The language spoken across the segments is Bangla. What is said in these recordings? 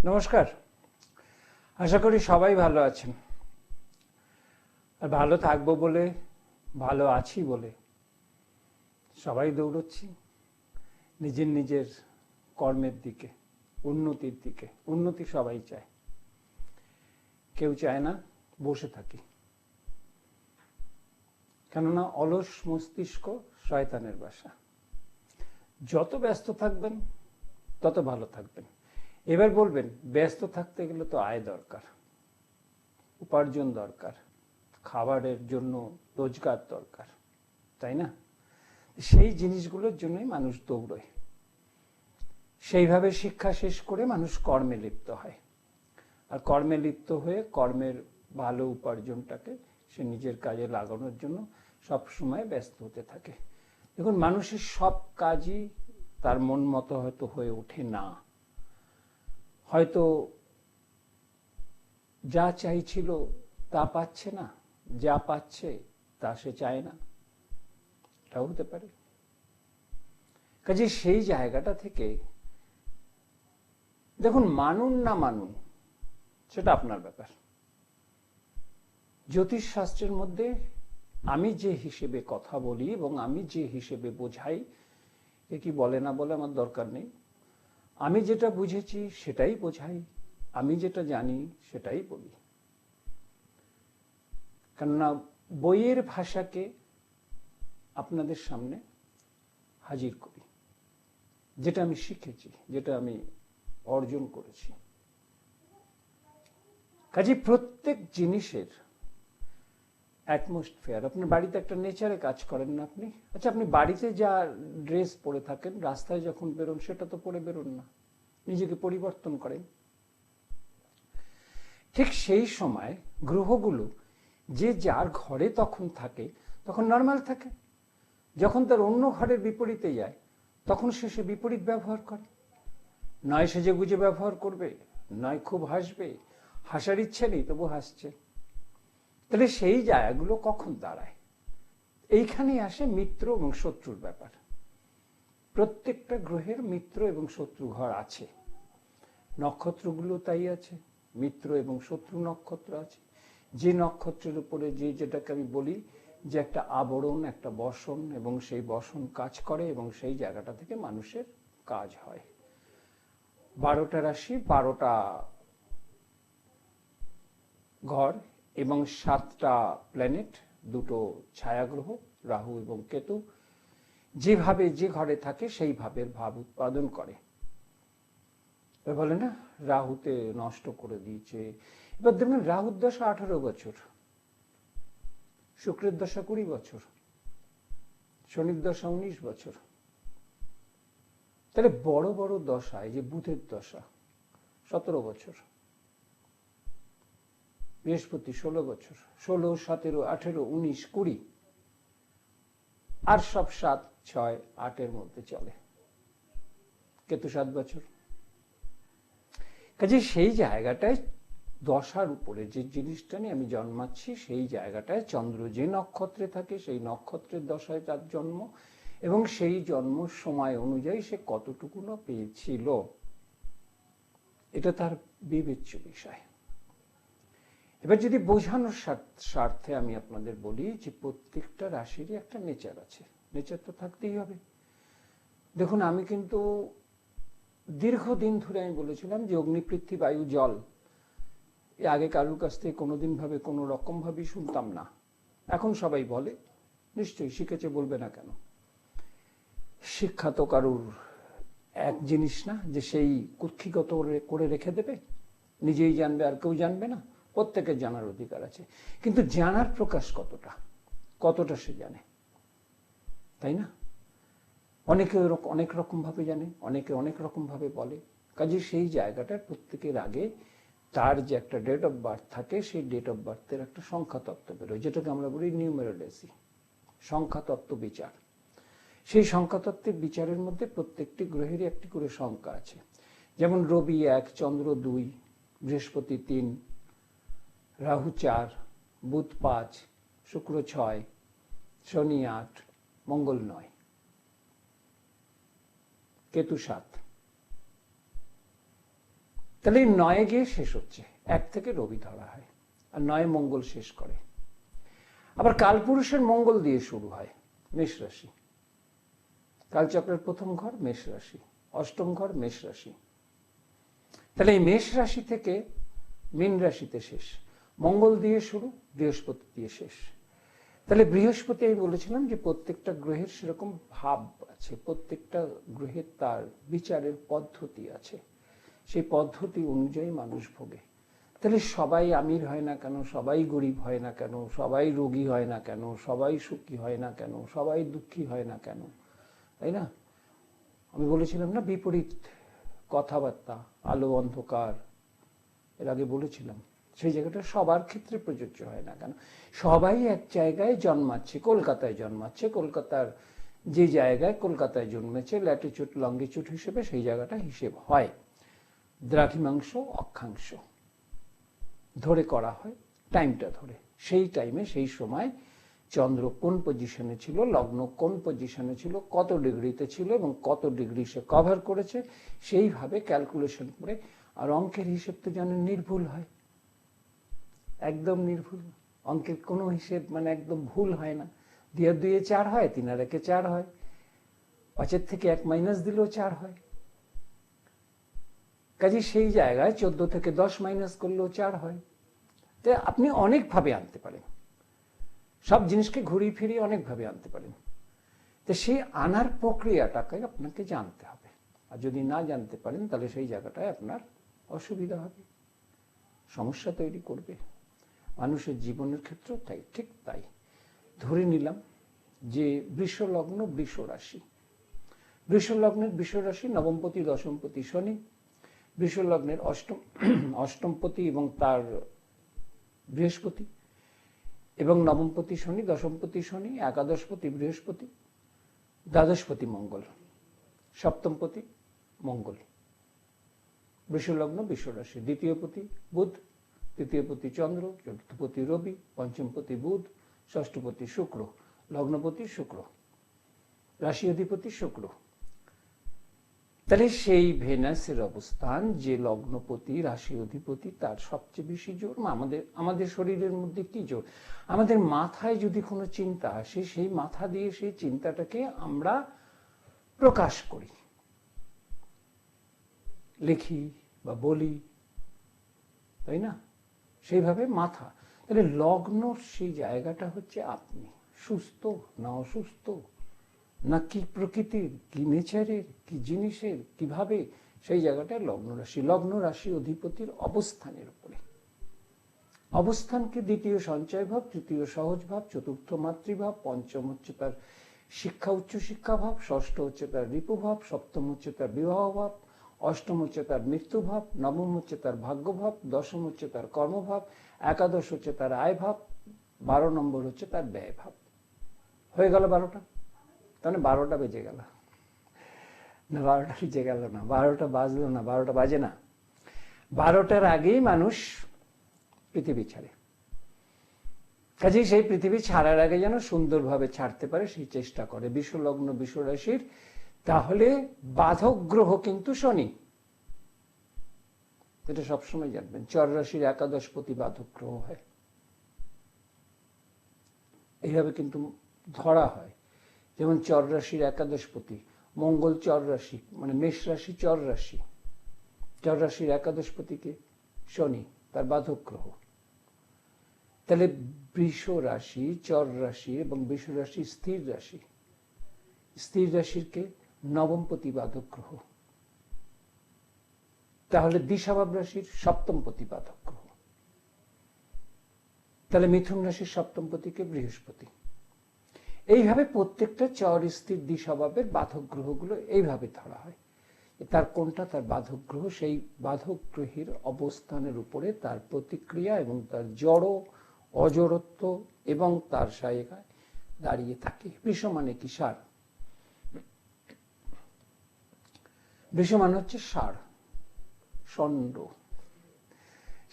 নমস্কার। আশা করি সবাই ভালো আছেন, আর ভালো থাকবো বলে, ভালো আছি বলে সবাই দৌড়চ্ছি নিজের নিজের কর্মের দিকে, উন্নতির দিকে। উন্নতি সবাই চায়, কেউ চায় না বসে থাকি। কেননা অলস মস্তিষ্ক শয়তানের বাসা। যত ব্যস্ত থাকবেন তত ভালো থাকবেন। এবার বলবেন, ব্যস্ত থাকতে গেলে তো আয় দরকার, উপার্জন দরকার, খাবারের জন্য রোজগার দরকার, তাই না? সেই জিনিসগুলোর জন্যই মানুষ দৌড়য়। সেইভাবে শিক্ষা শেষ করে মানুষ কর্মে লিপ্ত হয়, আর কর্মে লিপ্ত হয়ে কর্মের ভালো উপার্জনটাকে সে নিজের কাজে লাগানোর জন্য সব সময় ব্যস্ত হতে থাকে। দেখুন, মানুষের সব কাজই তার মন মতো হয়তো হয়ে ওঠে না। হয়তো যা চাইছিল তা পাচ্ছে না, যা পাচ্ছে তা সে চায় না, এটাও হতে পারে। কাজে সেই জায়গাটা থেকে দেখুন, মানুন না মানুন সেটা আপনার ব্যাপার। জ্যোতিষ শাস্ত্রের মধ্যে আমি যে হিসেবে কথা বলি এবং আমি যে হিসেবে বোঝাই, এ কি বলে না বলে আমার দরকার নেই। আমি যেটা বুঝেছি সেটাই বোঝাই, আমি যেটা জানি সেটাই বলি। কেননা বইয়ের ভাষাকে আপনাদের সামনে হাজির করি, যেটা আমি শিখেছি, যেটা আমি অর্জন করেছি। কাজে প্রত্যেক জিনিসের অ্যাটমসফিয়ার, আপনার বাড়িতে একটা নেচারে কাজ করেন না আপনি? আচ্ছা, আপনি বাড়িতে যা ড্রেস পরে থাকেন, রাস্তায় যখন বেরোন সেটা তো পরে বেরোন না, নিজেকে পরিবর্তন করেন। ঠিক সেই সময় গ্রহগুলো যে যার ঘরে তখন থাকে তখন নর্মাল থাকে। যখন তার অন্য ঘরের বিপরীতে যায় তখন সে বিপরীত ব্যবহার করে। নয় সেজে গুজে ব্যবহার করবে, নয় খুব হাসবে, হাসার ইচ্ছে নেই তবু হাসছে। তাহলে সেই জায়গাগুলো কখন দাঁড়ায়? এইখানেই আসে মিত্র এবং শত্রুর ব্যাপার। প্রত্যেকটা গ্রহের মিত্র এবং শত্রু ঘর আছে, নক্ষত্রগুলো তাই আছে, মিত্র এবং শত্রু নক্ষত্র আছে। যে নক্ষত্রের উপরে যেটাকে আমি বলি যে একটা আবরণ, একটা বসন, এবং সেই বসন কাজ করে এবং সেই জায়গাটা থেকে মানুষের কাজ হয়। 12টা রাশি, 12টা ঘর এবং 7টা প্ল্যানেট, 2টো ছায়াগ্রহ রাহু এবং কেতু, যেভাবে যে ঘরে থাকে সেইভাবে ভাব উৎপাদন করে। বলে না, রাহুতে নষ্ট করে দিয়েছে। এবার দেখবেন রাহুর দশা 18 বছর, শুক্রের দশা 20 বছর, শনির দশা 19 বছর। তাহলে বড় বড় দশা, এই যে বুধের দশা 17 বছর, বৃহস্পতি 16 বছর, 16, 17, 18, 19, 20, আর সব 7, 6, 8 মধ্যে চলে। কেতু 7 বছর। কাজে সেই জায়গাটায় দশার উপরে যে জিনিসটা নিয়ে আমি জন্মাচ্ছি, সেই জায়গাটায় চন্দ্র যে নক্ষত্রে থাকে সেই নক্ষত্রের দশায় তার জন্ম, এবং সেই জন্ম সময় অনুযায়ী সে কতটুকু না পেয়েছিল, এটা তার বিবেচ্য বিষয়। এবার যদি বোঝানোর স্বার্থে আমি আপনাদের বলি যে প্রত্যেকটা রাশিরই একটা নেচার আছে, নেচার তো থাকতেই হবে। দেখুন, আমি কিন্তু দীর্ঘদিন ধরে আমি বলেছিলাম যে অগ্নি, পৃথ্বী, বায়ু, জল, এ আগে কারুর কাছ থেকে কোনোদিন ভাবে কোনো রকম ভাবেই শুনতাম না। এখন সবাই বলে, নিশ্চয়ই শিখেছে, বলবে না কেন? শিক্ষা তো কারুর এক জিনিস না যে সেই কুক্ষিগত করে রেখে দেবে, নিজেই জানবে আর কেউ জানবে না। প্রত্যেকের জানার অধিকার আছে, কিন্তু জানার প্রকাশ কতটা, কতটা সে জানে, তাই না? অনেকে অনেক রকম ভাবে জানে, অনেকে অনেক রকম ভাবে বলে। কাজে সেই জায়গাটার প্রত্যেকের আগে তার যে একটা ডেট অফ বার্থ থাকে, সেই ডেট অফ বার্থের একটা সংখ্যা তত্ত্ব বেরোয়, যেটাকে আমরা বলি নিউমেরোলজি, সংখ্যা তত্ত্ব বিচার। সেই সংখ্যা তত্ত্বের বিচারের মধ্যে প্রত্যেকটি গ্রহেরই একটি করে সংখ্যা আছে। যেমন রবি 1, চন্দ্র 2, বৃহস্পতি 3, রাহু 4, বুধ 5, শুক্র 6, শনি 8, মঙ্গল 9, কেতু 7। তাহলে 9 গিয়ে শেষ হচ্ছে, 1 থেকে রবি ধরা হয়, আর 9 মঙ্গল শেষ করে। আবার কালপুরুষের মঙ্গল দিয়ে শুরু হয় মেষ রাশি, কালচক্রের প্রথম ঘর মেষ রাশি, অষ্টম ঘর মেষ রাশি। তাহলে এই মেষ রাশি থেকে মীন রাশিতে শেষ, মঙ্গল দিয়ে শুরু, বৃহস্পতি দিয়ে শেষ। তাহলে বৃহস্পতি আমি বলেছিলাম যে প্রত্যেকটা গ্রহের সেরকম ভাব আছে, প্রত্যেকটা গ্রহের তার বিচারের পদ্ধতি আছে, সেই পদ্ধতি অনুযায়ী মানুষ ভোগে। তাহলে সবাই আমির হয় না কেন, সবাই গরিব হয় না কেন, সবাই রোগী হয় না কেন, সবাই সুখী হয় না কেন, সবাই দুঃখী হয় না কেন, তাই না? আমি বলেছিলাম না বিপরীত কথাবার্তা, আলো অন্ধকার, এর আগে বলেছিলাম, সেই জায়গাটা সবার ক্ষেত্রে প্রযোজ্য হয় না কেন? সবাই এক জায়গায় জন্মাচ্ছে, কলকাতায় জন্মাচ্ছে, কলকাতার যে জায়গায় কলকাতায় জন্মেছে ল্যাটিচিউড লঙ্গিচিউড হিসেবে সেই জায়গাটা হিসেব হয়, দ্রাঘিমাংশ অক্ষাংশ ধরে করা হয়, টাইমটা ধরে। সেই টাইমে সেই সময় চন্দ্র কোন পজিশনে ছিল, লগ্ন কোন পজিশনে ছিল, কত ডিগ্রিতে ছিল এবং কত ডিগ্রি সে কভার করেছে, সেইভাবে ক্যালকুলেশন করে। আর অঙ্কের হিসেব তো জানেন নির্ভুল হয়, একদম নির্ভুল। অঙ্কের কোনো হিসেব মানে একদম ভুল হয় না। 2 আর 2 4 হয়, 3 আর 1 4 হয়, 5 থেকে 1 মাইনাস দিলেও 4 হয়। কাজে সেই জায়গায় 14 থেকে 10 মাইনাস করলেও 4 হয়। তো আপনি অনেকভাবে আনতে পারেন, সব জিনিসকে ঘুরিয়ে ফিরিয়ে অনেকভাবে আনতে পারেন। তো সেই আনার প্রক্রিয়াটাকে আপনাকে জানতে হবে, আর যদি না জানতে পারেন তাহলে সেই জায়গাটায় আপনার অসুবিধা হবে, সমস্যা তৈরি করবে। মানুষের জীবনের ক্ষেত্রেও তাই, ঠিক তাই। ধরে নিলাম যে বৃষ লগ্ন বৃষ রাশি, বৃষ লগ্নের বৃষ রাশি, নবমপতি দশমপতি শনি, বৃষ লগ্নের অষ্টমপতি এবং তার বৃহস্পতি, এবং নবমপতি শনি, দশমপতি শনি, একাদশপতি বৃহস্পতি, দ্বাদশপতি মঙ্গল, সপ্তমপতি মঙ্গল। বৃষলগ্ন বৃষরাশি, দ্বিতীয়পতি বুধ, তৃতীয়পতি চন্দ্র, চতুর্থপতি রবি, পঞ্চমপতি বুধ, ষষ্ঠপতি শুক্র, লগ্নপতি শুক্র, রাশি অধিপতি শুক্র। তাহলে সেই ভেনাসের অবস্থান, যে লগ্নপতি রাশি অধিপতি, তার সবচেয়ে বেশি জোর আমাদের শরীরের মধ্যে কি জোর? আমাদের মাথায় যদি কোনো চিন্তা আসে, সেই মাথা দিয়ে সেই চিন্তাটাকে আমরা প্রকাশ করি, লিখি বা বলি, তাই না? সেইভাবে মাথা। তাহলে লগ্ন সেই জায়গাটা হচ্ছে আপনি সুস্থ না অসুস্থ, না কি প্রকৃতির, কি নেচারের, কি জিনিসের, কিভাবে, সেই জায়গাটায় লগ্ন রাশি। লগ্ন রাশি অধিপতির অবস্থানের উপরে। অবস্থানকে দ্বিতীয় সঞ্চয় ভাব, তৃতীয় সহজ ভাব, চতুর্থ মাতৃভাব, পঞ্চম হচ্ছে তার শিক্ষা উচ্চশিক্ষা ভাব, ষষ্ঠ হচ্ছে তার রিপুভাব, সপ্তম হচ্ছে তার বিবাহ ভাব, অষ্টম হচ্ছে তার মৃত্যুভাব, নবম হচ্ছে তার ভাগ্যভাব, দশম হচ্ছে তার কর্মভাব, একাদশ হচ্ছে তার আয় ভাব, 12 নম্বর হচ্ছে তার ব্যয় ভাব। হয়ে গেল 12টা। তাহলে 12টা বেজে গেল না, 12টা বেজে গেল না, 12টা বাজলো না, 12টা বাজে না। 12টার আগেই মানুষ পৃথিবী ছাড়ে। কাজেই সেই পৃথিবী ছাড়ার আগে যেন সুন্দরভাবে ছাড়তে পারে সেই চেষ্টা করে বিশ্বলগ্ন বিশ্ব রাশির। তাহলে বাধক গ্রহ কিন্তু শনি, এটা সবসময় জানবেন। চর রাশির একাদশপতি বাধক গ্রহ হয়, এইভাবে কিন্তু ধরা হয়। যেমন চর রাশির একাদশপতি মঙ্গল, চর রাশি মানে মেষ রাশি চর রাশি, চর রাশির একাদশপতিকে শনি, তার বাধক গ্রহ। তাহলে বৃষ রাশি, চর রাশি এবং বৃষ রাশি স্থির রাশি, স্থির রাশির কে নবমপতি বাধক গ্রহ। তাহলে দিশাভাব রাশির সপ্তমপতি বাধক গ্রহ। তাহলে মিথুন রাশির সপ্তমপতিকে বৃহস্পতি। এইভাবে প্রত্যেকটা চর স্থির দিশাভাবের বাধক গ্রহগুলো এইভাবে ধরা হয়। তার কোনটা তার বাধক গ্রহ, সেই বাধক গ্রহের অবস্থানের উপরে তার প্রতিক্রিয়া এবং তার জড় অজড়ত্ব এবং তার জায়গায় দাঁড়িয়ে থাকে। বৃষ মানে কি? ষাঁড়। বৃষ মানে হচ্ছে ষাঁড়, ষণ্ড।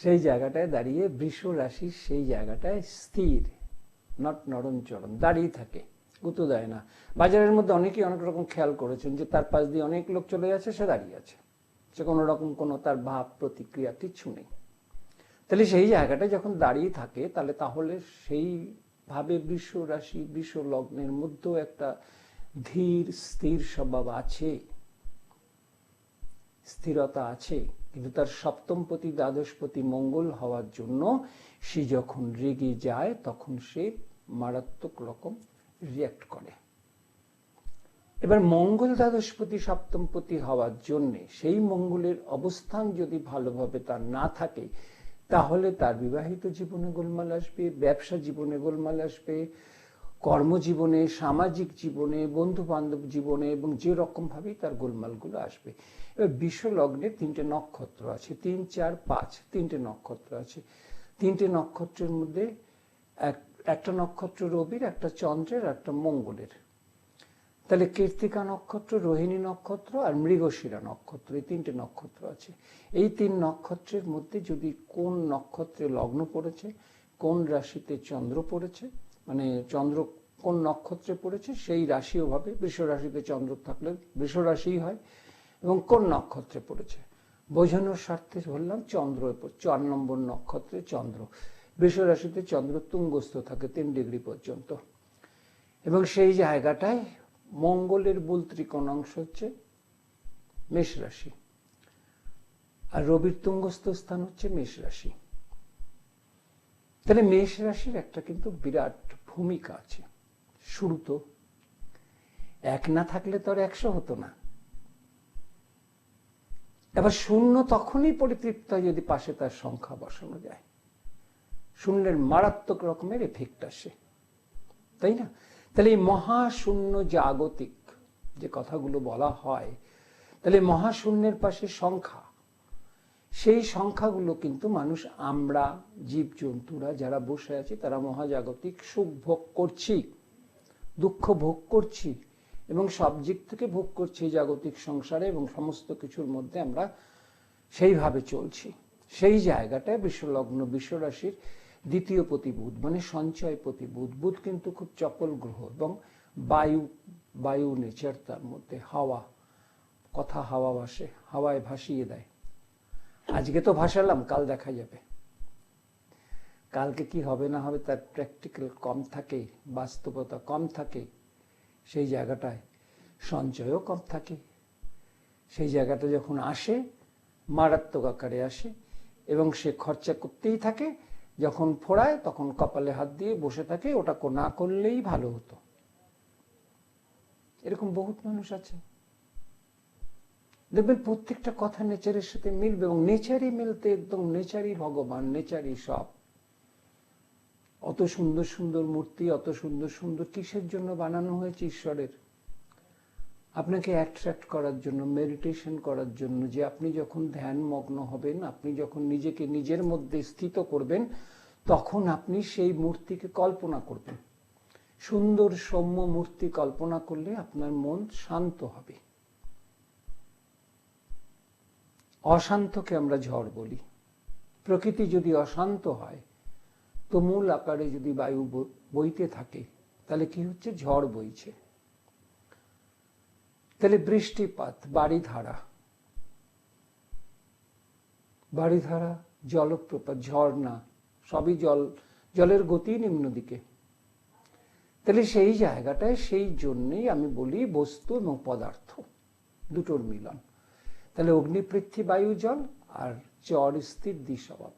সেই জায়গাটায় দাঁড়িয়ে বৃষ রাশির সেই জায়গাটায় স্থির, নট নরম চরণ, দাঁড়িয়ে থাকে, গুঁতো দেয় না। বাজারের মধ্যে অনেকেই অনেক রকম খেয়াল করেছেন যে তার পাশ দিয়ে অনেক লোক চলে যাচ্ছে, সে দাঁড়িয়ে আছে, সে কোনো রকম কোনো তার ভাব প্রতিক্রিয়া কিচ্ছু নেই। তাহলে সেই জায়গাটা যখন দাঁড়িয়ে থাকে তাহলে সেইভাবে বৃষ রাশি বৃষ লগ্নের মধ্যেও একটা ধীর স্থির স্বভাব আছে, স্থিরতা আছে, কিন্তু তার সপ্তমপতি দ্বাদশপতি মঙ্গল হওয়ার জন্য সে যখন রেগে যায় তখন সে মারাত্মক রকম রিয়াক্ট করে। এবার মঙ্গল দ্বাদশপতি সপ্তমপতি হওয়ার জন্য সেই মঙ্গলের অবস্থান যদি ভালোভাবে তার না থাকে তাহলে তার বিবাহিত জীবনে গোলমাল আসবে, ব্যবসা জীবনে গোলমাল আসবে, কর্মজীবনে, সামাজিক জীবনে, বন্ধু বান্ধব জীবনে, এবং যে রকম ভাবেই তার গোলমালগুলো আসবে। এবার বৃষ লগ্নের 3টে নক্ষত্র আছে, 3, 4, 5, 3টে নক্ষত্র আছে। 3টে নক্ষত্রের মধ্যে একটা নক্ষত্র রবির, একটা চন্দ্রের, একটা মঙ্গলের। তাহলে কৃত্তিকা নক্ষত্র, রোহিণী নক্ষত্র আর মৃগশিরা নক্ষত্র, এই 3টে নক্ষত্র আছে। এই 3 নক্ষত্রের মধ্যে যদি কোন নক্ষত্রে লগ্ন পড়েছে, কোন রাশিতে চন্দ্র পড়েছে, মানে চন্দ্র কোন নক্ষত্রে পড়েছে সেই রাশিও ভাবে, বৃষ রাশিতে চন্দ্র থাকলে বৃষ রাশি হয়, এবং কোন নক্ষত্রে পড়েছে বোঝানোর স্বার্থে বললাম চন্দ্র 4 নম্বর নক্ষত্রে চন্দ্র। বৃষ রাশিতে চন্দ্র তুঙ্গস্থ থাকে 3 ডিগ্রি পর্যন্ত, এবং সেই জায়গাটায় মঙ্গলের মূল ত্রিকোণ অংশ হচ্ছে মেষ রাশি, আর রবির তুঙ্গস্থ স্থান হচ্ছে মেষ রাশি। তাহলে মেষ রাশির একটা কিন্তু বিরাট ভূমিকা আছে। শুরু তো 1 না থাকলে তো আর 100 হতো না। এবার শূন্য তখনই পরিতৃপ্ত হয় যদি পাশে তার সংখ্যা বসানো যায়। শূন্যের মারাত্মক রকমের এফেক্ট আসে, তাই না? তাহলে এই মহাশূন্য জাগতিক যে কথাগুলো বলা হয়, তাহলে মহাশূন্যের পাশে সংখ্যা, সেই সংখ্যাগুলো কিন্তু মানুষ, আমরা জীবজন্তুরা যারা বসে আছি তারা মহাজাগতিক সুখ ভোগ করছি, দুঃখ ভোগ করছি, এবং সব দিক থেকে ভোগ করছি জাগতিক সংসারে, এবং সমস্ত কিছুর মধ্যে আমরা সেইভাবে চলছি। সেই জায়গাটায় বিশ্বলগ্ন বিশ্বরাশির 2য় পতি বুধ, মানে সঞ্চয় পতি বুধ। বুধ কিন্তু খুব চপল গ্রহ, এবং বায়ু নেচার, তার মধ্যে হাওয়া, কথা হাওয়া ভাসে, হাওয়ায় ভাসিয়ে দেয়। আজকে তো ভাসালাম, কাল দেখা যাবে। কালকে কি হবে না হবে তার প্র্যাকটিক্যাল কম থাকে, বাস্তবতা কম থাকে, সেই জায়গাটায় সঞ্চয়ও কম থাকে। সেই জায়গাটা যখন আসে মারাত্মক আকারে আসে, এবং সে খরচা করতেই থাকে। যখন ফোড়ায় তখন কপালে হাত দিয়ে বসে থাকে, ওটা না করলেই ভালো হতো। এরকম বহুত মানুষ আছে, দেখবেন প্রত্যেকটা কথা নেচারের সাথে মিলবে, এবং নেচারই মিলতে একদম, নেচারই ভগবান, নেচারই সব। অত সুন্দর সুন্দর মূর্তি, অত সুন্দর সুন্দর কিসের জন্য বানানো হয়েছে ঈশ্বরের? আপনাকে অ্যাট্রাক্ট করার জন্য, মেডিটেশন করার জন্য, যে আপনি যখন ধ্যান মগ্ন হবেন, আপনি যখন নিজেকে নিজের মধ্যে স্থিত করবেন, তখন আপনি সেই মূর্তিকে কল্পনা করবেন। সুন্দর সৌম্য মূর্তি কল্পনা করলে আপনার মন শান্ত হবে। অশান্তকে আমরা ঝড় বলি। প্রকৃতি যদি অশান্ত হয়, তুমুল আকারে যদি বায়ু বইতে থাকে, তাহলে কি হচ্ছে? ঝড় বইছে। তাহলে বৃষ্টিপাত, বাড়িধারা, জলপ্রপাত, ঝর্ণা, সবই জলের গতি নিম্ন দিকে। তাহলে সেই জায়গাটায়, সেই জন্যই আমি বলি বস্তু এবং পদার্থ দুটোর মিলন। তাহলে অগ্নি, পৃথ্বী, বায়ু, জল, আর চর স্থির দ্বিস্বভাব।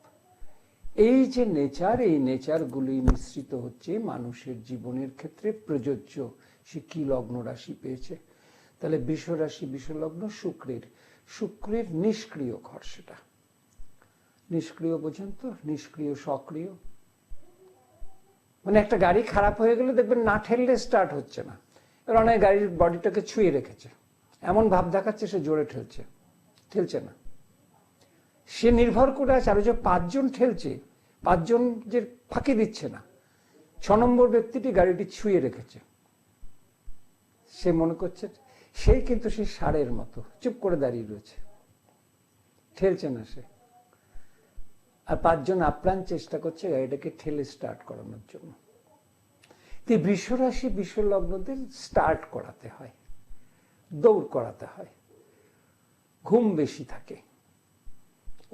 এই যে নেচার, এই নেচারগুলি মিশ্রিত হচ্ছে মানুষের জীবনের ক্ষেত্রে প্রযোজ্য। সে কি লগ্ন রাশি পেয়েছে? তাহলে বৃষ রাশি বিশ্বলগ্ন শুক্রের নিষ্ক্রিয় ঘর। সেটা নিষ্ক্রিয়, বোঝেন তো? নিষ্ক্রিয় সক্রিয়, মানে একটা গাড়ি খারাপ হয়ে গেলে দেখবেন না ঠেললে স্টার্ট হচ্ছে না। এবার অনেক গাড়ির বডিটাকে ছুঁয়ে রেখেছে, এমন ভাব দেখাচ্ছে সে জোরে ঠেলছে না। সে নির্ভর করে আছে আরো যে 5 জন ঠেলছে, 5 জন যে ফাঁকি দিচ্ছে না। 6 নম্বর ব্যক্তিটি গাড়িটি ছুঁয়ে রেখেছে। সে মনে করছে সেই কিন্তু সেই ষাঁড়ের মতো চুপ করে দাঁড়িয়ে রয়েছে, ঠেলছে না সে। আর 5 জন আপ্রাণ চেষ্টা করছে গাড়িটাকে ঠেলে স্টার্ট করানোর জন্য। তো বৃষ রাশি বিশ্বলগ্নদের স্টার্ট করাতে হয়, দৌড় করাতে হয়। ঘুম বেশি থাকে,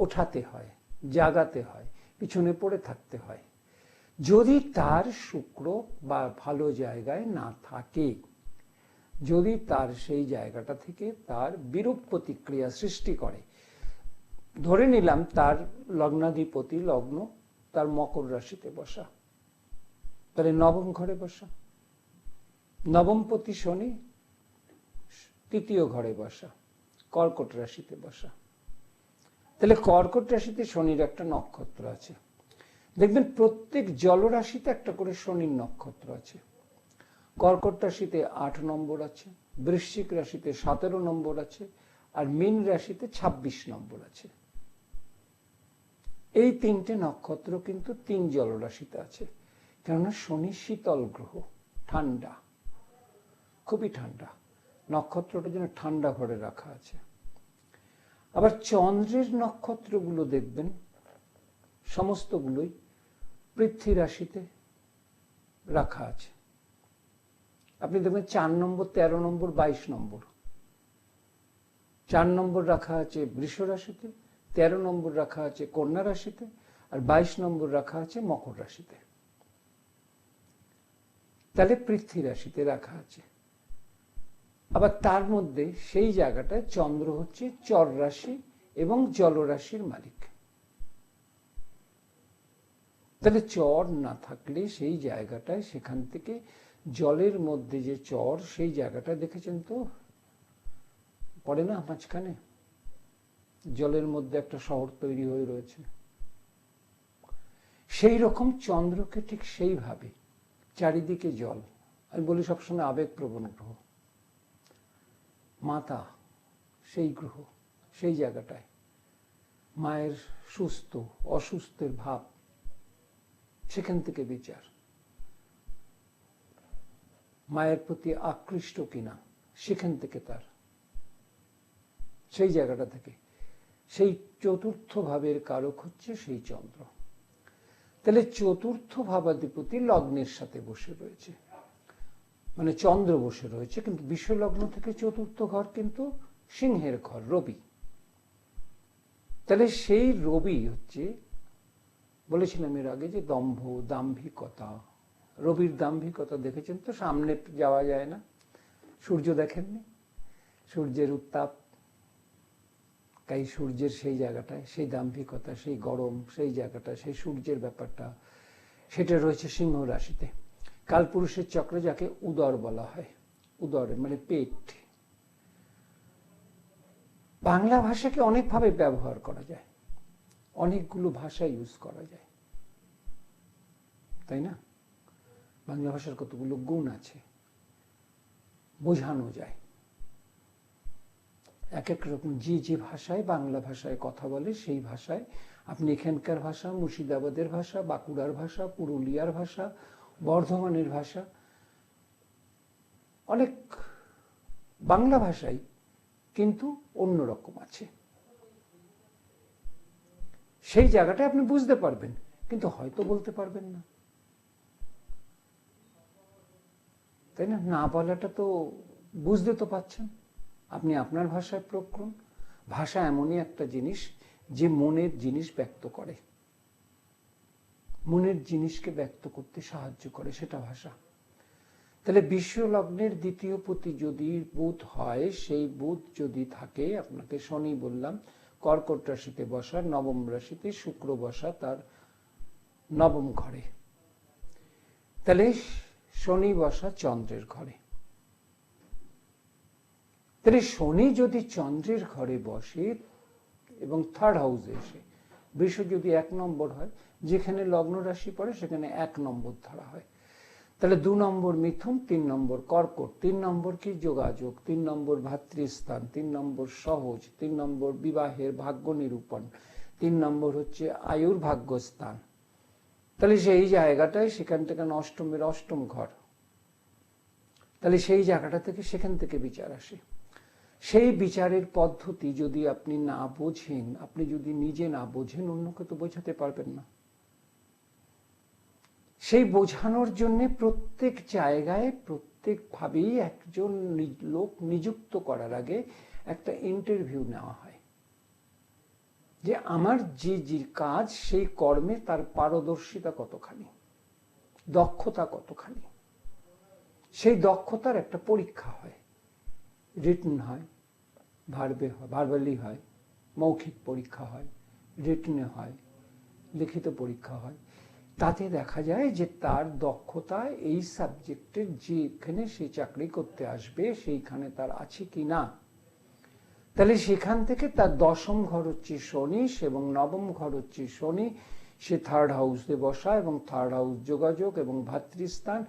ওঠাতে হয়, জাগাতে হয়, পিছনে পড়ে থাকতে হয়। যদি তার শুক্র বা ভালো জায়গায় না থাকে, যদি তার সেই জায়গাটা থেকে তার বিরূপ প্রতিক্রিয়া সৃষ্টি করে, ধরে নিলাম তার লগ্নাধিপতি লগ্ন তার মকর রাশিতে বসা, তাহলে নবম ঘরে বসা, নবমপতি শনি তৃতীয় ঘরে বসা, কর্কট রাশিতে বসা, তাহলে কর্কট রাশিতে শনির একটা নক্ষত্র আছে। দেখবেন প্রত্যেক জলরাশিতে একটা করে শনির নক্ষত্র আছে। কর্কট রাশিতে 8 নম্বর আছে, বৃশ্চিক রাশিতে 17 নম্বর আছে, আর মীন রাশিতে 26 নম্বর আছে। এই 3টে নক্ষত্র কিন্তু 3 জলরাশিতে আছে, কেননা শনি শীতল গ্রহ, ঠান্ডা, খুবই ঠান্ডা। নক্ষত্রটা যেন ঠান্ডা ঘরে রাখা আছে। আবার চন্দ্রের নক্ষত্রগুলো দেখবেন সমস্তগুলোই পৃথ্বী রাশিতে রাখা আছে। আপনি দেখবেন 4 নম্বর, 13 নম্বর, 22 নম্বর। 4 নম্বর রাখা আছে বৃষ রাশিতে, 13 নম্বর রাখা আছে কন্যা রাশিতে, আর 22 নম্বর রাখা আছে মকর রাশিতে। তাহলে পৃথ্বী রাশিতে রাখা আছে। আবার তার মধ্যে সেই জায়গাটায় চন্দ্র হচ্ছে চর রাশি এবং জলরাশির মালিক। তাহলে চর না থাকলে সেই জায়গাটায়, সেখান থেকে জলের মধ্যে যে চর, সেই জায়গাটা দেখেছেন তো, পড়ে না মাঝখানে জলের মধ্যে একটা শহর তৈরি হয়ে রয়েছে। সেই রকম চন্দ্রকে ঠিক সেইভাবে চারিদিকে জল। আমি বলি সবসময় আবেগপ্রবণ গ্রহ। মাতা সেই গ্রহ, সেই জায়গাটায় মায়ের সুস্থ অসুস্থের ভাব, সেখান থেকে বিচার। মায়ের প্রতি আকৃষ্ট কিনা, সেখান থেকে তার, সেই জায়গাটা থেকে। সেই চতুর্থ ভাবের কারক হচ্ছে সেই চন্দ্র। তাহলে চতুর্থ ভাবাধিপতি লগ্নের সাথে বসে রয়েছে, মানে চন্দ্র বসে রয়েছে, কিন্তু বিশ্বলগ্ন থেকে চতুর্থ ঘর কিন্তু সিংহের ঘর, রবি। তাহলে সেই রবি হচ্ছে, বলেছিলাম এর আগে যে দম্ভ, দাম্ভিকতা। রবির দাম্ভিকতা দেখেছেন তো, সামনে যাওয়া যায় না। সূর্য দেখেননি, সূর্যের উত্তাপ, তাই সূর্যের সেই জায়গাটায় সেই দাম্ভিকতা, সেই গরম, সেই জায়গাটা, সেই সূর্যের ব্যাপারটা, সেটা রয়েছে সিংহ রাশিতে। কালপুরুষের চক্রে যাকে উদর বলা হয়, উদর মানে পেট। বাংলা ভাষাকে অনেকভাবে ব্যবহার করা যায়, অনেকগুলো ভাষা ইউজ করা যায়, তাই না? বাংলা ভাষার কতগুলো গুণ আছে, বোঝানো যায়। এক এক রকম যে ভাষায় বাংলা ভাষায় কথা বলে, সেই ভাষায় আপনি এখানকার ভাষা, মুর্শিদাবাদের ভাষা, বাঁকুড়ার ভাষা, পুরুলিয়ার ভাষা, বর্ধমানের ভাষা, অনেক বাংলা ভাষাই কিন্তু অন্যরকম আছে। সেই জায়গাটা আপনি বুঝতে পারবেন, কিন্তু হয়তো বলতে পারবেন না, তাই না? না বলাটা তো বুঝতে তো পাচ্ছেন। আপনি আপনার ভাষায় প্রয়োগ করুন। ভাষা এমনই একটা জিনিস যে মনের জিনিস ব্যক্ত করে, মনের জিনিসকে ব্যক্ত করতে সাহায্য করে, সেটা ভাষা। তাহলে বিশ্বলগ্নের দ্বিতীয় পতি যদি বুধ হয়, সেই বুধ যদি থাকে, আপনাকে শনি বললাম কর্কট রাশিতে বসা, নবম রাশিতে শুক্র বসা তার নবম ঘরে, তাহলে শনি বসা চন্দ্রের ঘরে। তাহলে শনি যদি চন্দ্রের ঘরে বসে এবং থার্ড হাউসে এসে, বৃষ যদি 1 নম্বর হয়, যেখানে লগ্ন রাশি পড়ে সেখানে 1 নম্বর ধরা হয়। তাহলে 2 নম্বর মিথুন, 3 নম্বর কর্কট, 3 নম্বর কি যোগাযোগ, 3 নম্বর ভাতৃস্থান, 3 নম্বর সহজ, 3 নম্বর বিবাহের ভাগ্য নিরূপণ, 3 নম্বর হচ্ছে আয়ুর ভাগ্যস্থান। তাহলে সেই জায়গাটায়, সেখান থেকে অষ্টমের অষ্টম ঘর, তাহলে সেই জায়গাটা থেকে, সেখান থেকে বিচার আসে। সেই বিচারের পদ্ধতি যদি আপনি না বোঝেন, আপনি যদি নিজে না বোঝেন, অন্যকে তো বোঝাতে পারবেন না। সেই বোঝানোর জন্য প্রত্যেক জায়গায় প্রত্যেকভাবেই একজন লোক নিযুক্ত করার আগে একটা ইন্টারভিউ নেওয়া হয় যে আমার যে কাজ সেই কর্মে তার পারদর্শিতা কতখানি, দক্ষতা কতখানি, সেই দক্ষতার একটা পরীক্ষা হয়। রিটন হয়, ভার্বালি হয়, মৌখিক পরীক্ষা হয়, রিটনে হয়, লিখিত পরীক্ষা হয়। তাতে দেখা যায় যে তার দক্ষতা এই সাবজেক্টের যেখানে সে চাকরি করতে আসবে সেইখানে তার আছে কি না। তাহলে সেখান থেকে তার দশম ঘর হচ্ছে শনি এবং নবম ঘর হচ্ছে শনি, সে থার্ড হাউসে বসা, এবং থার্ড হাউস যোগাযোগ এবং ভাতৃস্থান,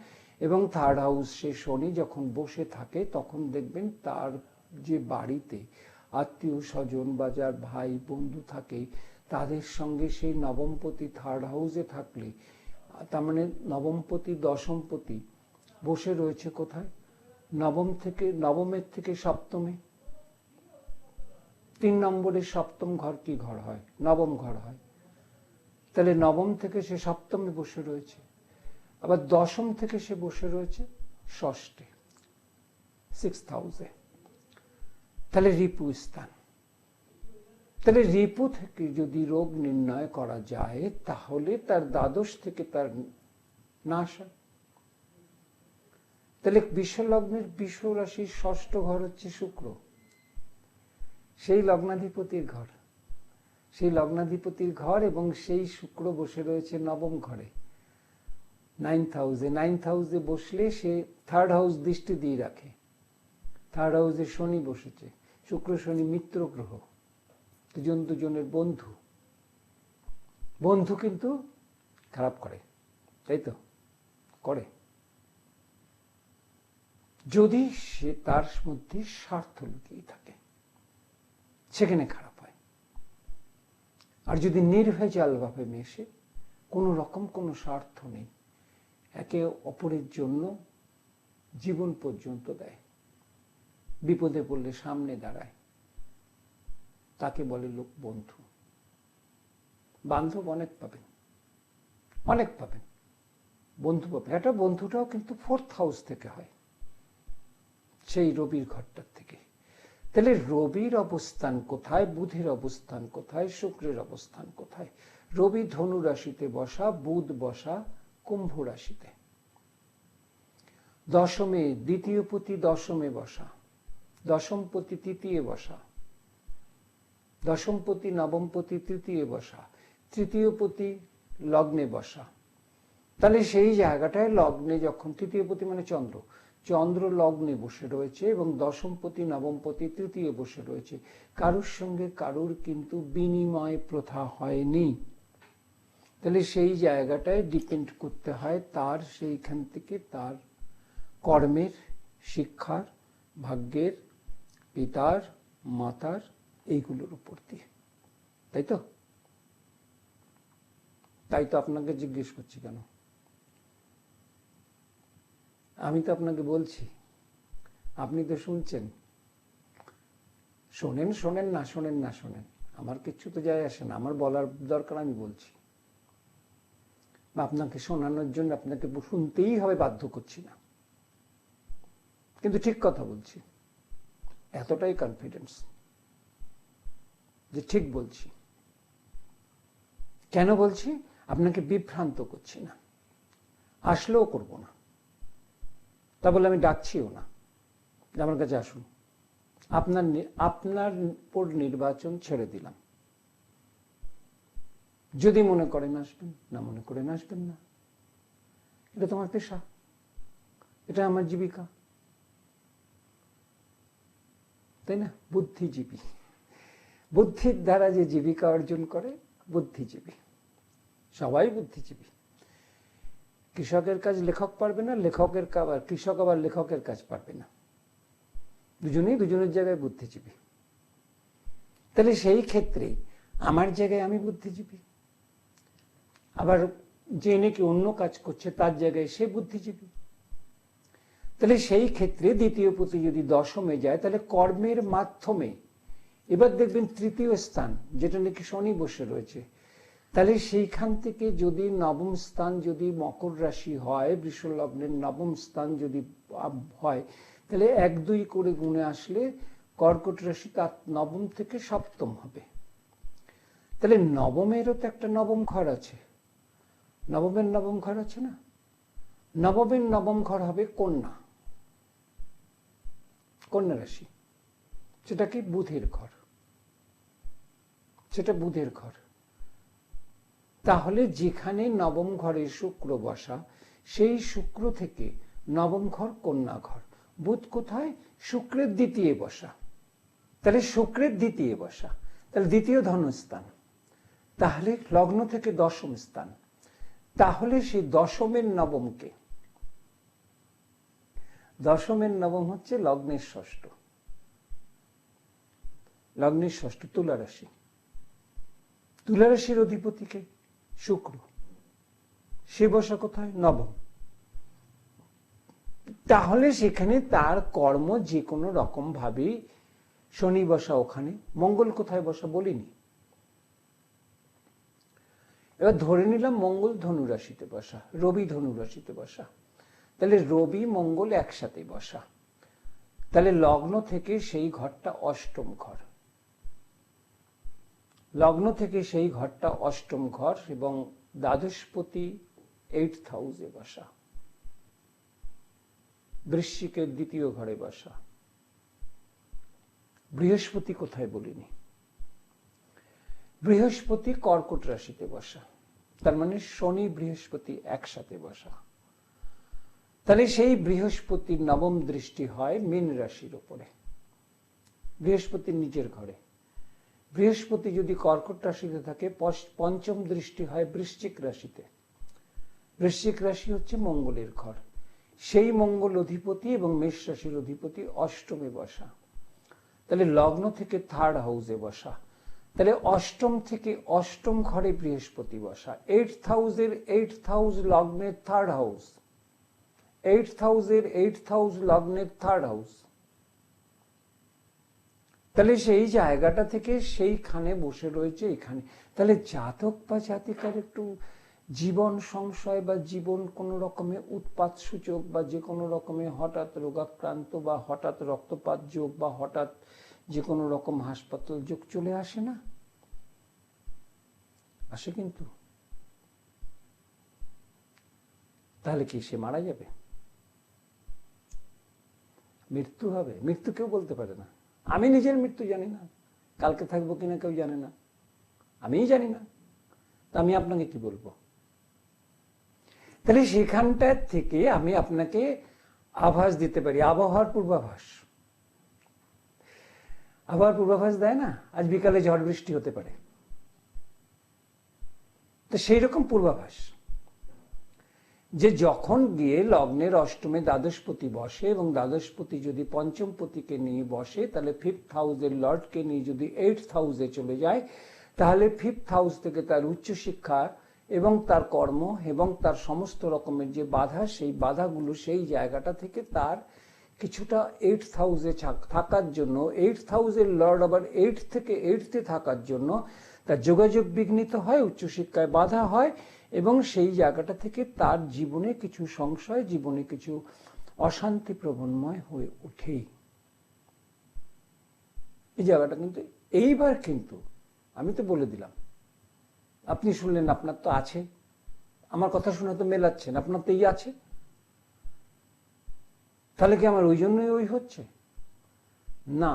এবং থার্ড হাউস সে শনি যখন বসে থাকে তখন দেখবেন তার যে বাড়িতে আত্মীয় স্বজন বা যার ভাই বন্ধু থাকে তাদের সঙ্গে সেই নবমপতি থার্ড হাউসে থাকলে, তার মানে নবমপতি দশমপতি বসে রয়েছে কোথায়? নবমের থেকে সপ্তমে। 3 নম্বরের সপ্তম ঘর কি ঘর হয়? নবম ঘর হয়। তাহলে নবম থেকে সে সপ্তমে বসে রয়েছে, আবার দশম থেকে সে বসে রয়েছে ষষ্ঠে, 6th হাউসে। তাহলে রিপু স্থান। তাহলে রিপু থেকে যদি রোগ নির্ণয় করা যায় তাহলে তার দ্বাদশ থেকে তার নাশ হয়। তাহলে বিশ্বলগ্নের বিশ্ব রাশির ষষ্ঠ ঘর হচ্ছে শুক্র, সেই লগ্নাধিপতির ঘর, সেই লগ্নাধিপতির ঘর, এবং সেই শুক্র বসে রয়েছে নবম ঘরে, 9th হাউসে। 9th হাউসে বসলে সে থার্ড হাউস দৃষ্টি দিয়ে রাখে। থার্ড হাউসে শনি বসেছে, শুক্র শনি মিত্র গ্রহ, দুজনের বন্ধু। বন্ধু কিন্তু খারাপ করে, তাই তো করে, যদি সে তার মধ্যে স্বার্থ লুকিয়ে থাকে সেখানে খারাপ হয়। আর যদি নির্ভেজাল ভাবে মেশে, কোনো রকম কোনো স্বার্থ নেই, একে অপরের জন্য জীবন পর্যন্ত দেয়, বিপদে পড়লে সামনে দাঁড়ায়, তাকে বলে লোক বন্ধু। বান্ধব অনেক পাবেন, অনেক পাবেন, বন্ধু পাবেন। এটা বন্ধুটাও কিন্তু 4th হাউস থেকে হয়, সেই রবির ঘরটার থেকে। তাহলে রবির অবস্থান কোথায়, বুধের অবস্থান কোথায়, শুক্রের অবস্থান কোথায়? রবি ধনু রাশিতে বসা, বুধ বসা কুম্ভ রাশিতে, দশমে দ্বিতীয় পতি দশমে বসা, দশমপতি তৃতীয় বসা, দশমপতি নবমপতি তৃতীয় বসা, তৃতীয়পতি লগ্নে বসা। তাহলে সেই জায়গাটায় লগ্নে যখন তৃতীয়পতি মানে চন্দ্র, চন্দ্র লগ্নে বসে রয়েছে এবং দশমপতি নবমপতি তৃতীয় বসে রয়েছে, কারুর সঙ্গে কারুর কিন্তু বিনিময় প্রথা হয়নি। তাহলে সেই জায়গাটায় ডিপেন্ড করতে হয় তার সেইখান থেকে তার কর্মের, শিক্ষার, ভাগ্যের, পিতার, মাতার, এইগুলোর উপর দিয়ে। তাই তো? তাই তো আপনাকে জিজ্ঞেস করছি কেন? আমি তো আপনাকে বলছি, আপনি তো শুনছেন। শোনেন শোনেন না শোনেন না শোনেন, আমার কিচ্ছু তো যায় আসে না। আমার বলার দরকার আমি বলছি, বা আপনাকে শোনানোর জন্য আপনাকে শুনতেই হবে বাধ্য করছি না, কিন্তু ঠিক কথা বলছি, এতটাই কনফিডেন্স যে ঠিক বলছি। কেন বলছি? আপনাকে বিভ্রান্ত করছি না, আসলেও করব না, তা বলে আমি ডাকছিও না যে আমার কাছে আসুন। আপনার উপর নির্বাচন ছেড়ে দিলাম, যদি মনে করেন আসবেন, না মনে করেন আসবেন না। এটা তোমার পেশা, এটা আমার জীবিকা, তাই না? বুদ্ধিজীবী, বুদ্ধির দ্বারা যে জীবিকা অর্জন করে বুদ্ধিজীবী, সবাই বুদ্ধিজীবী। কৃষকের কাজ লেখক পারবে না, কৃষক আবার লেখকের কাজ পারবে না, দুজনেই দুজনের জায়গায় বুদ্ধিজীবী। তাহলে সেই ক্ষেত্রে আমার জায়গায় আমি বুদ্ধিজীবী, আবার যে নাকি অন্য কাজ করছে তার জায়গায় সে বুদ্ধিজীবী। তাহলে সেই ক্ষেত্রে দ্বিতীয় পতি যদি দশমে যায় তাহলে কর্মের মাধ্যমে, এবার দেখবেন তৃতীয় স্থান যেটা নাকি শনি বসে রয়েছে, তাহলে সেইখান থেকে যদি নবম স্থান যদি মকর রাশি হয়, বৃষলগ্নের নবম স্থান যদি হয়, তাহলে 1-2 করে গুণে আসলে কর্কট রাশি তার নবম থেকে সপ্তম হবে। তাহলে নবমেরও তো একটা নবম ঘর আছে, নবমের নবম ঘর আছে না? নবমের নবম ঘর হবে কন্যা, কন্যা রাশি। সেটা কি? বুধের ঘর, সেটা বুধের ঘর। তাহলে যেখানে নবম ঘরে শুক্র বসা, সেই শুক্র থেকে নবম ঘর কন্যা ঘর। বুধ কোথায়? শুক্রের দ্বিতীয় বসা। তাহলে শুক্রের দ্বিতীয় বসা, তাহলে দ্বিতীয় ধনস্থান, তাহলে লগ্ন থেকে দশম স্থান। তাহলে সেই দশমের নবমকে, দশমের নবম হচ্ছে লগ্নের ষষ্ঠ, লগ্নের ষষ্ঠ তুলা রাশি। তুলা রাশির অধিপতিকে শুক্র, সে বসা কোথায়? নবম। তাহলে সেখানে তার কর্ম যে কোনো রকম ভাবে, শনি বসা ওখানে, মঙ্গল কোথায় বসা বলিনি। এবার ধরে নিলাম মঙ্গল ধনু রাশিতে বসা, রবি ধনু রাশিতে বসা, তাহলে রবি মঙ্গল একসাথে বসা, তাহলে লগ্ন থেকে সেই ঘরটা অষ্টম ঘর, লগ্ন থেকে সেই ঘরটা অষ্টম ঘর এবং দ্বাদশপতি 8th হাউসে বসা, বৃশ্চিকের দ্বিতীয় ঘরে বসা। বৃহস্পতি কোথায় বলিনি, বৃহস্পতি কর্কট রাশিতে বসা, তার মানে শনি বৃহস্পতি একসাথে বসা। তাহলে সেই বৃহস্পতির নবম দৃষ্টি হয় মীন রাশির উপরে, বৃহস্পতির নিজের ঘরে। বৃহস্পতি যদি কর্কট রাশিতে থাকে, পঞ্চম দৃষ্টি হয় বৃশ্চিক রাশিতে। বৃশ্চিক রাশি হচ্ছে মঙ্গলের ঘর, সেই মঙ্গল অধিপতি এবং মেষ রাশির অধিপতি অষ্টমে বসা। তাহলে লগ্ন থেকে 3rd হাউসে বসা, তাহলে অষ্টম থেকে অষ্টম ঘরে বৃহস্পতি বসা। 8th হাউসের 8th হাউস লগ্নের 3rd হাউস, 8th হাউসের 8th হাউস লগ্নের 3rd হাউস। তাহলে সেই জায়গাটা থেকে সেইখানে বসে রয়েছে এখানে। তাহলে জাতক বা জাতিকার একটু জীবন সংশয় বা জীবন কোনো রকমে উৎপাত সূচক বা যে কোনো রকমে হঠাৎ রোগাক্রান্ত বা হঠাৎ রক্তপাত যোগ বা হঠাৎ যে কোনো রকম হাসপাতাল যোগ চলে আসে না? আসে কিন্তু। তাহলে কি সে মারা যাবে? মৃত্যু হবে? মৃত্যু কেউ বলতে পারে না। আমি নিজের মৃত্যু জানি না, কালকে থাকবো কিনা কেউ জানে না, আমিই জানি না, তা আমি আপনাকে কি বলবো? তাহলে সেখানটা থেকে আমি আপনাকে আভাস দিতে পারি, আবহাওয়ার পূর্বাভাস। আবহাওয়ার পূর্বাভাস দেয় না, আজ বিকালে ঝড় বৃষ্টি হতে পারে, তো সেই রকম পূর্বাভাস যে যখন গিয়ে লগ্নের অষ্টমে দ্বাদশপতি বসে এবং দ্বাদশপতি যদি পঞ্চমপতিকে নিয়ে বসে, তাহলে 5th হাউসের লর্ডকে নিয়ে যদি 8th হাউসে চলে যায়, তাহলে 5th হাউস থেকে তার উচ্চশিক্ষা এবং তার কর্ম এবং তার সমস্ত রকমের যে বাধা, সেই বাধাগুলো সেই জায়গাটা থেকে তার কিছুটা 8th হাউসে থাকার জন্য, 8th হাউসের লর্ড আবার 8 থেকে 8th থাকার জন্য তার যোগাযোগ বিঘ্নিত হয়, উচ্চশিক্ষায় বাধা হয় এবং সেই জায়গাটা থেকে তার জীবনে কিছু সংশয়, জীবনে কিছু অশান্তি প্রবণময় হয়ে ওঠে। এই জায়গাটা কিন্তু এইবার কিন্তু আমি তো বলে দিলাম, আপনি শুনলেন, আপনার তো আছে, আমার কথা শুনে তো মেলাচ্ছেন, আপনার তো এই আছে, তাহলে কি আমার ওই জন্যই ওই হচ্ছে? না,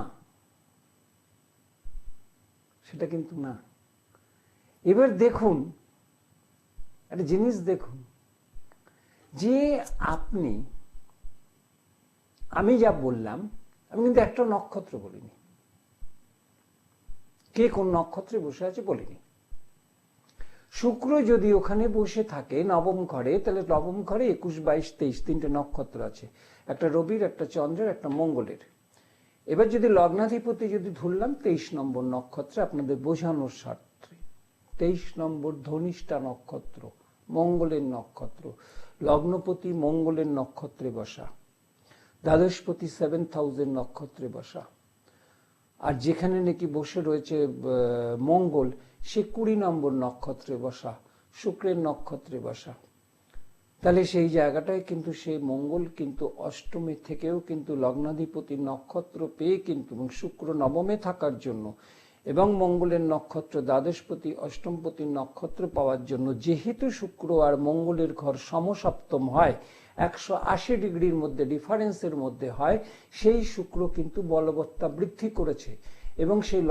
সেটা কিন্তু না। এবার দেখুন একটা জিনিস, দেখুন যে আপনি, আমি যা বললাম, আমি কিন্তু একটা নক্ষত্র বলিনি, কে কোন নক্ষত্রে বসে আছে বলিনি। শুক্র যদি ওখানে বসে থাকে নবম ঘরে, তাহলে নবম ঘরে 21, 22, 23 তিনটে নক্ষত্র আছে, একটা রবির, একটা চন্দ্রের, একটা মঙ্গলের। এবার যদি লগ্নাধিপতি যদি ধরলাম 23 নম্বর নক্ষত্রে, আপনাদের বোঝানোর স্বার্থে 23 নম্বর ধনিষ্ঠা নক্ষত্র, মঙ্গলের নক্ষত্র, লগ্নপতি মঙ্গলের নক্ষত্রে বসা, দ্বাদশপতি 7th হাউসের নক্ষত্রে বসা, আর যেখানে নাকি বসে রয়েছে মঙ্গল, সে 20 নম্বর নক্ষত্রে বসা, শুক্রের নক্ষত্রে বসা। তাহলে সেই জায়গাটায় কিন্তু সেই মঙ্গল কিন্তু অষ্টমে থেকেও কিন্তু লগ্নাধিপতি নক্ষত্র পেয়ে কিন্তু, এবং শুক্র নবমে থাকার জন্য এবং মঙ্গলের নক্ষত্র দ্বাদশপতি অষ্টমপতি নক্ষত্র পাওয়ার জন্য, যেহেতু শুক্র আর মঙ্গলের ঘর সমসপ্তম হয়, 180 ডিগ্রির মধ্যে ডিফারেন্সের মধ্যে হয়, সেই শুক্র কিন্তু বলবত্তা বৃদ্ধি করেছে। এবং সেই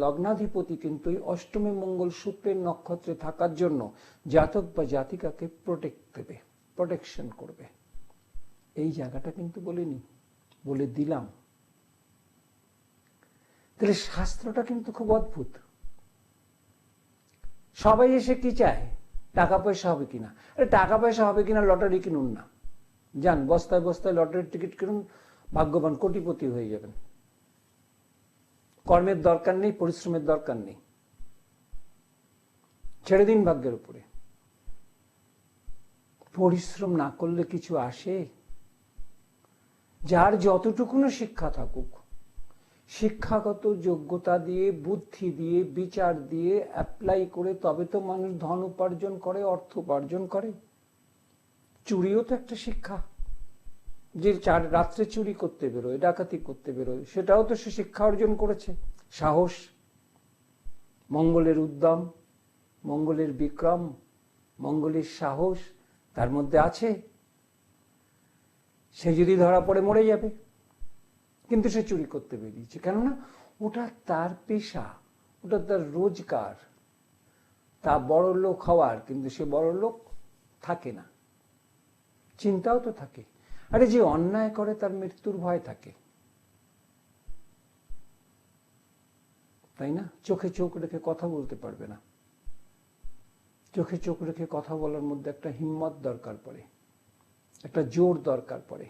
লগ্নাধিপতি কিন্তু অষ্টমী মঙ্গল শুক্রের নক্ষত্রে থাকার জন্য জাতক বা জাতিকাকে প্রোটেক্ট দেবে, প্রোটেকশন করবে। এই জায়গাটা কিন্তু বলিনি, বলে দিলাম। তাহলে শাস্ত্রটা কিন্তু খুব অদ্ভুত। সবাই এসে কি চায়? টাকা পয়সা হবে কিনা। আরে টাকা পয়সা হবে কিনা, লটারি কিনুন না, যান বস্তায় বস্তায় লটারির টিকিট কিনুন, ভাগ্যবান কোটিপতি হয়ে যাবেন। কর্মের দরকার নেই, পরিশ্রমের দরকার নেই, ছেড়ে দিন ভাগ্যের উপরে। পরিশ্রম না করলে কিছু আসে? যার যতটুকুনো শিক্ষা থাকুক, শিক্ষাগত যোগ্যতা দিয়ে, বুদ্ধি দিয়ে, বিচার দিয়ে অ্যাপ্লাই করে তবে তো মানুষ ধন উপার্জন করে, অর্থ উপার্জন করে। চুরিও তো একটা শিক্ষা। যে রাত্রে চুরি করতে বেরোয়, ডাকাতি করতে বেরোয়, সেটাও তো সে শিক্ষা অর্জন করেছে। সাহস, মঙ্গলের উদ্যম, মঙ্গলের বিক্রম, মঙ্গলের সাহস তার মধ্যে আছে। সে যদি ধরা পড়ে মরে যাবে, কিন্তু সে চুরি করতে বেরিয়েছে, কেননা ওটা তার পেশা, ওটা তার রোজগার, তা বড় লোক হওয়ার। কিন্তু সে বড় লোক থাকে না, চিন্তাও তো থাকে। আরে যে অন্যায় করে তার মৃত্যুর ভয় থাকে, তাই না? চোখে চোখ রেখে কথা বলতে পারবে না। চোখে চোখ রেখে কথা বলার মধ্যে একটা হিম্মত দরকার পড়ে, একটা জোর দরকার পড়ে।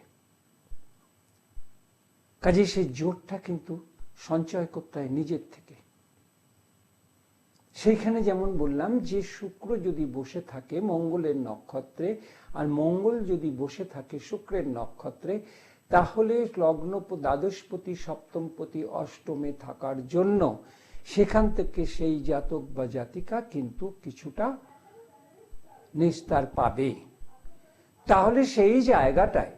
কাজে সেই জোরটা কিন্তু সঞ্চয় করতে হয় নিজের থেকে। সেইখানে যেমন বললাম যে শুক্র যদি বসে থাকে মঙ্গলের নক্ষত্রে, আর মঙ্গল যদি বসে থাকে শুক্রের নক্ষত্রে, তাহলে লগ্ন দ্বাদশপতি সপ্তমপতি অষ্টমে থাকার জন্য সেখান থেকে সেই জাতক বা জাতিকা কিন্তু কিছুটা নিস্তার পাবে। তাহলে সেই জায়গাটায়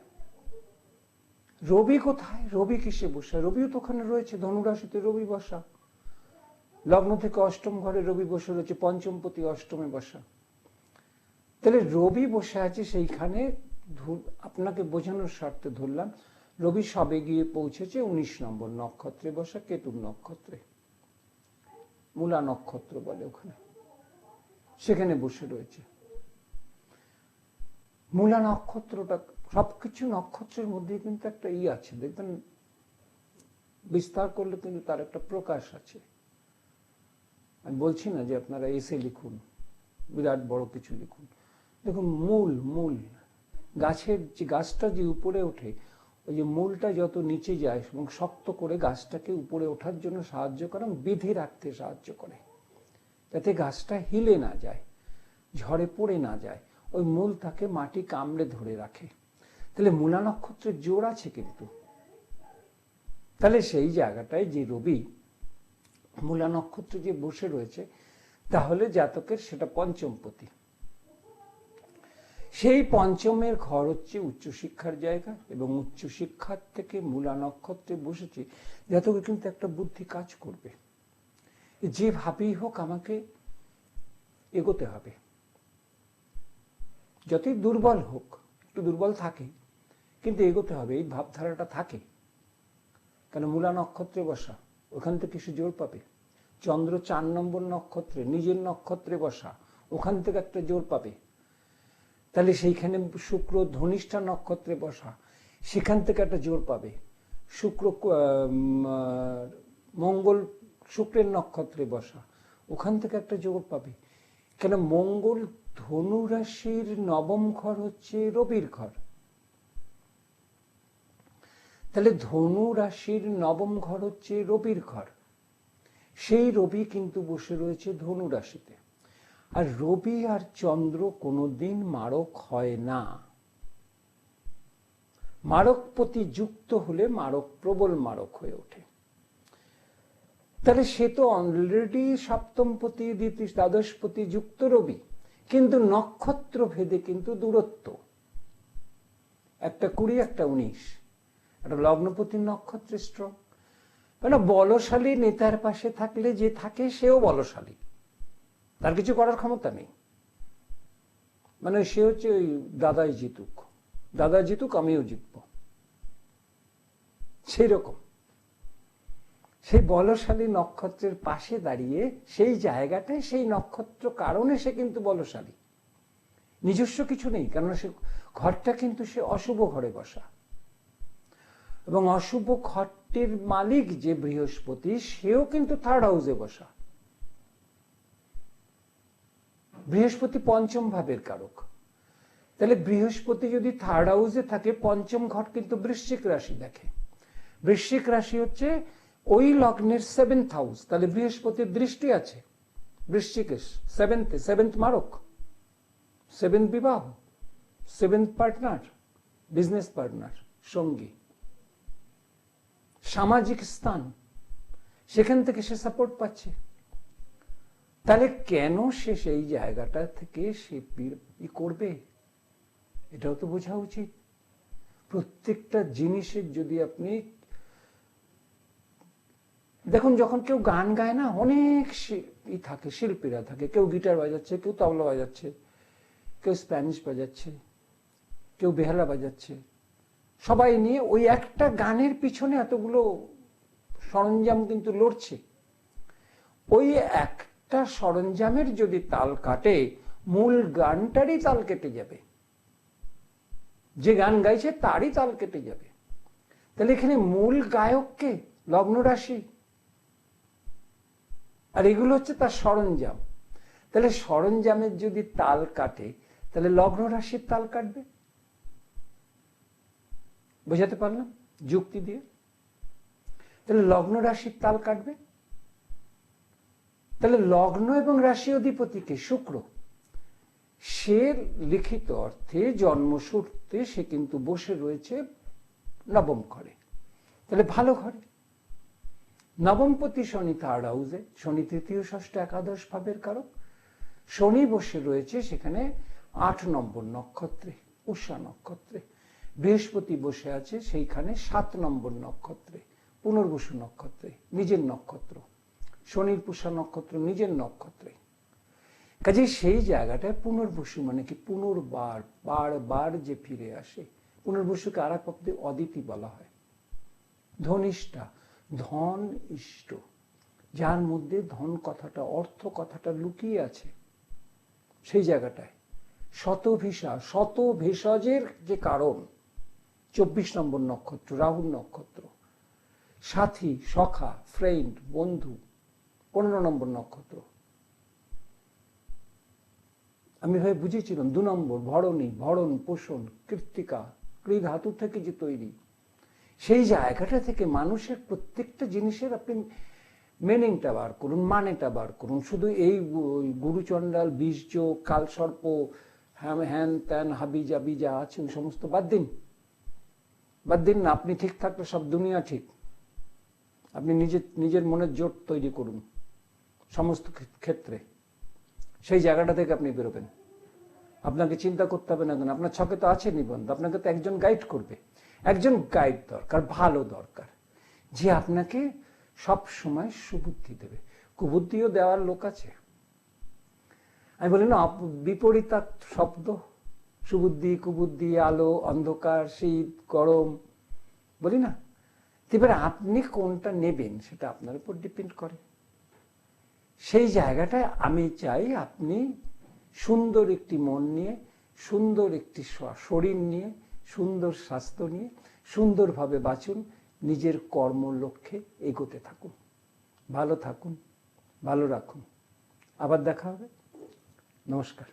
রবি কোথায়? রবি কিসে বসে? রবিও তো ওখানে রয়েছে, ধনুরাশিতে রবি বসা, লগ্ন থেকে অষ্টম ঘরে রবি বসে রয়েছে, পঞ্চমপতি অষ্টমে বসা। তাহলে রবি বসে আছে সেইখানে। আপনাকে বোঝানোর স্বার্থে ধরলাম, রবি সবে গিয়ে পৌঁছেছে 19 নম্বর নক্ষত্রে বসা, কেতুর নক্ষত্রে, মূলা নক্ষত্র বলে ওখানে, সেখানে বসে রয়েছে। মূলা নক্ষত্রটা, সবকিছু নক্ষত্রের মধ্যে কিন্তু একটা আছে, দেখবেন বিস্তার করলে কিন্তু তার একটা প্রকাশ আছে। আমি বলছি না যে আপনারা এসে লিখুন, বিরাট বড় কিছু লিখুন। দেখুন মূল গাছের যে গাছটা যে উপরে ওঠে, ওই যে মূলটা যত নিচে যায় এবং শক্ত করে গাছটাকে উপরে ওঠার জন্য সাহায্য করে, বেঁধে রাখতে সাহায্য করে, যাতে গাছটা হিলে না যায়, ঝড়ে পড়ে না যায়। ওই মূল তাকে মাটি কামড়ে ধরে রাখে। তাহলে মূলা নক্ষত্রের জোর আছে কিন্তু। তাহলে সেই জায়গাটায় যে রবি মূলা নক্ষত্র যে বসে রয়েছে, তাহলে জাতকের সেটা পঞ্চমপতি। সেই পঞ্চমের ঘর হচ্ছে উচ্চশিক্ষার জায়গা, এবং উচ্চশিক্ষার থেকে মূলা নক্ষত্রে বসেছে জাতকের কিন্তু একটা বুদ্ধি কাজ করবে, যেভাবেই হোক আমাকে এগোতে হবে। যতই দুর্বল হোক, একটু দুর্বল থাকে কিন্তু এগোতে হবে, এই ভাবধারাটা থাকে। কেন? মূলা নক্ষত্রে বসা, ওখান থেকে সে জোর পাবে। চন্দ্র 4 নম্বর নক্ষত্রে নিজের নক্ষত্রে বসা, ওখান থেকে একটা জোর পাবে। তাহলে সেইখানে শুক্র ধনিষ্ঠা নক্ষত্রে বসা, সেখান থেকে একটা জোর পাবে। মঙ্গল শুক্রের নক্ষত্রে বসা, ওখান থেকে একটা জোর পাবে। কেন? মঙ্গল ধনু রাশির নবম ঘর হচ্ছে রবির ঘর। তাহলে ধনু রাশির নবম ঘর হচ্ছে রবির ঘর। সেই রবি কিন্তু বসে রয়েছে ধনু রাশিতে। আর রবি আর চন্দ্র কোনোদিন মারক হয় না। মারকপতি যুক্ত হলে মারক প্রবল মারক হয়ে ওঠে। তাহলে সে তো অলরেডি সপ্তমপতি দ্বাদশপতি যুক্ত রবি, কিন্তু নক্ষত্র ভেদে কিন্তু দূরত্ব। একটা 20, একটা 19, একটা লগ্নপতি নক্ষত্রে স্ট্রং। মানে বলশালী নেতার পাশে থাকলে যে থাকে সেও বলশালী, তার কিছু করার ক্ষমতা নেই। মানে সে হচ্ছে ওই দাদাই জিতুক আমিও জিতব, সেই রকম। সেই বলশালী নক্ষত্রের পাশে দাঁড়িয়ে সেই জায়গাটায় সেই নক্ষত্র কারণে সে কিন্তু বলশালী, নিজস্ব কিছু নেই। কেননা সে ঘরটা কিন্তু সে অশুভ ঘরে বসা, এবং অশুভ ঘরটির মালিক যে বৃহস্পতি, সেও কিন্তু 3rd হাউসে বসা। বৃহস্পতি 5ম ভাবের কারক। তাহলে বৃহস্পতি যদি 3rd হাউসে থাকে, 5ম ঘর কিন্তু বৃশ্চিক রাশি দেখে। বৃশ্চিক রাশি হচ্ছে ওই লগ্নের 7th হাউস। তাহলে বৃহস্পতির দৃষ্টি আছে বৃশ্চিকে, 7th মারক, 7th বিবাহ, 7th পার্টনার, বিজনেস পার্টনার, সঙ্গী, সামাজিক স্থান, সেখান থেকে সে সাপোর্ট পাচ্ছে। তাহলে কেন সে সেই জায়গাটা থেকে সে করবে, এটাও তো বোঝা উচিত। প্রত্যেকটা জিনিসের যদি আপনি দেখুন, যখন কেউ গান গায় না, অনেক থাকে, শিল্পীরা থাকে, কেউ গিটার বাজাচ্ছে, কেউ তবলা বাজাচ্ছে, কেউ স্প্যানিশ বাজাচ্ছে, কেউ বেহালা বাজাচ্ছে, সবাই নিয়ে ওই একটা গানের পিছনে এতগুলো সরঞ্জাম কিন্তু লড়ছে। ওই একটা সরঞ্জামের যদি তাল কাটে, মূল গানটারই তাল কেটে যাবে, যে গান গাইছে তারই তাল কেটে যাবে। তাহলে এখানে মূল গায়ককে লগ্ন রাশি, আর এগুলো হচ্ছে তার সরঞ্জাম। তাহলে সরঞ্জামের যদি তাল কাটে, তাহলে লগ্ন রাশির তাল কাটবে। বোঝাতে পারলাম যুক্তি দিয়ে? তাহলে লগ্ন রাশির তাল কাটবে। তাহলে লগ্ন এবং রাশি অধিপতিকে শুক্র, সে লিখিত অর্থে জন্মসূত্রে সে কিন্তু বসে রয়েছে 9ম ঘরে। তাহলে ভালো ঘরে। নবমপতি শনি 3rd হাউসে, শনি 3য়, 6ষ্ঠ, একাদশ ভাবের কারক। শনি বসে রয়েছে সেখানে 8 নম্বর নক্ষত্রে, উষা নক্ষত্রে। বৃহস্পতি বসে আছে সেইখানে 7 নম্বর নক্ষত্রে, পুনর্বসু নক্ষত্রে, নিজের নক্ষত্র। শনির পুষা নক্ষত্র নিজের নক্ষত্রে। কাজে সেই জায়গাটায় পুনর্বসু মানে কি, পুনর্বার, বারবার যে ফিরে আসে। পুনর্বসুকে আর এক অব্দে অদিতি বলা হয়। ধনিষ্ঠা, ধন ইষ্ট, যার মধ্যে ধন কথাটা, অর্থ কথাটা লুকিয়ে আছে, সেই জায়গাটায়। শতভিষা, শত ভেষজের যে কারণ, 24 নম্বর নক্ষত্র, রাহুর নক্ষত্র। সাথী, সখা, ফ্রেন্ড, বন্ধু, 15 নম্বর নক্ষত্র। আমি ভাই বুঝেছিলাম 2 নম্বর ভরণী, ভরণ পোষণ, কৃত্তিকা, ক্রী ধাতু থেকে যে তৈরি, সেই জায়গাটা থেকে মানুষের প্রত্যেকটা জিনিসের আপনি মিনিংটা বার করুন, মানেটা বার করুন। শুধু এই গুরুচণ্ডাল, বীর্য, কালসর্প, হ্যান ত্যান, হাবি জাবি যা আছে ওই সমস্ত বাদ দিন, বাদ দিন না। আপনি ঠিক থাকলে সব দুনিয়া ঠিক। আপনি নিজের মনের জোট তৈরি করুন সমস্ত ক্ষেত্রে, সেই জায়গাটা থেকে আপনি বেরোবেন। আপনাকে চিন্তা করতে হবে না, কেন আপনার ছকে তো আছে নিবন্ধ, আপনাকে তো একজন গাইড করবে। একজন গাইড দরকার, ভালো দরকার, যে আপনাকে সব সময় সুবুদ্ধি দেবে। কুবুদ্ধিও দেওয়ার লোক আছে। আমি বলি না, বিপরীতার্থ শব্দ, সুবুদ্ধি, কুবুদ্ধি, আলো, অন্ধকার, শীত, গরম, বলি না। এবারে আপনি কোনটা নেবেন সেটা আপনার উপর ডিপেন্ড করে। সেই জায়গাটায় আমি চাই আপনি সুন্দর একটি মন নিয়ে, সুন্দর একটি শরীর নিয়ে, সুন্দর স্বাস্থ্য নিয়ে সুন্দরভাবে বাঁচুন, নিজের কর্ম লক্ষ্যে এগোতে থাকুন, ভালো থাকুন, ভালো রাখুন। আবার দেখা হবে। নমস্কার।